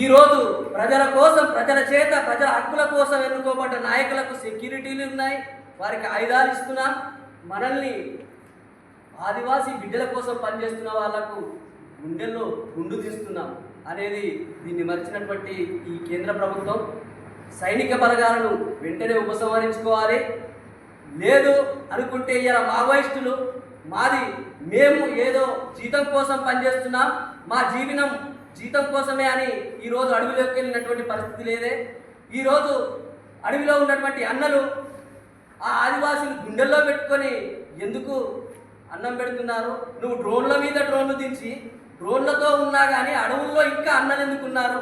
ఈరోజు ప్రజల కోసం, ప్రజల చేత, ప్రజల హక్కుల కోసం ఎన్నుకోబడ్డ నాయకులకు సెక్యూరిటీలు ఉన్నాయి, వారికి ఆయుధాలు ఇస్తున్నాం. మనల్ని ఆదివాసీ బిడ్డల కోసం పనిచేస్తున్న వాళ్లకు గుండెల్లో గుండు తీస్తున్నాం అనేది దీన్ని మరిచినటువంటి ఈ కేంద్ర ప్రభుత్వం సైనిక బలగాలను వెంటనే ఉపసంహరించుకోవాలి. లేదు అనుకుంటే ఇలా మావోయిస్టులు మేము ఏదో జీతం కోసం పనిచేస్తున్నాం, మా జీతం కోసమే అని ఈరోజు అడవిలోకి వెళ్ళినటువంటి పరిస్థితి లేదే. ఈరోజు అడవిలో ఉన్నటువంటి అన్నలు ఆ ఆదివాసులు గుండెల్లో పెట్టుకొని ఎందుకు అన్నం పెడుతున్నారు? నువ్వు డ్రోన్ల మీద డ్రోన్లు దించి డ్రోన్లతో ఉన్నా కానీ అడవుల్లో ఇంకా అన్నలు ఎందుకున్నారు?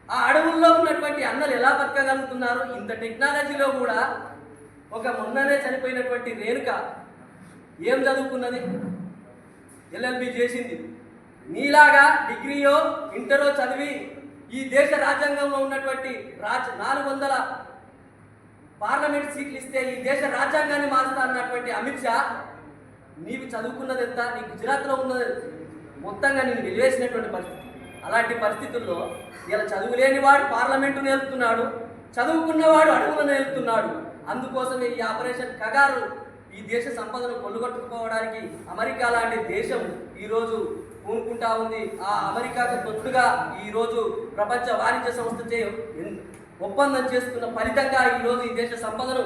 ఆ అడవుల్లో ఉన్నటువంటి అన్నలు ఎలా బతకగలుగుతున్నారు? ఇంత టెక్నాలజీలో కూడా ఒక మొన్ననే చనిపోయినటువంటి రేణుక ఏం చదువుకున్నది? LLB చేసింది. నీలాగా డిగ్రీయో ఇంటరో చదివి ఈ దేశ రాజ్యాంగంలో ఉన్నటువంటి 400 పార్లమెంట్ సీట్లు ఇస్తే ఈ దేశ రాజ్యాంగాన్ని మారుస్తా అన్నటువంటి అమిత్ షా, నీవు చదువుకున్నది ఎంత? నీ గుజరాత్లో ఉన్నది మొత్తంగా నేను వెలివేసినటువంటి పరిస్థితి. అలాంటి పరిస్థితుల్లో ఇలా చదువులేని వాడు పార్లమెంటును వెళ్తున్నాడు, చదువుకున్నవాడు అడవులను వెళ్తున్నాడు. అందుకోసమే ఈ ఆపరేషన్ కగారు ఈ దేశ సంపదను కొల్లుగొట్టుకోవడానికి అమెరికా లాంటి దేశం ఈరోజు పూనుకుంటా ఉంది. ఆ అమెరికాకు తొత్తుగా ఈరోజు ప్రపంచ వాణిజ్య సంస్థ ఒప్పందం చేసుకున్న ఫలితంగా ఈరోజు ఈ దేశ సంపదను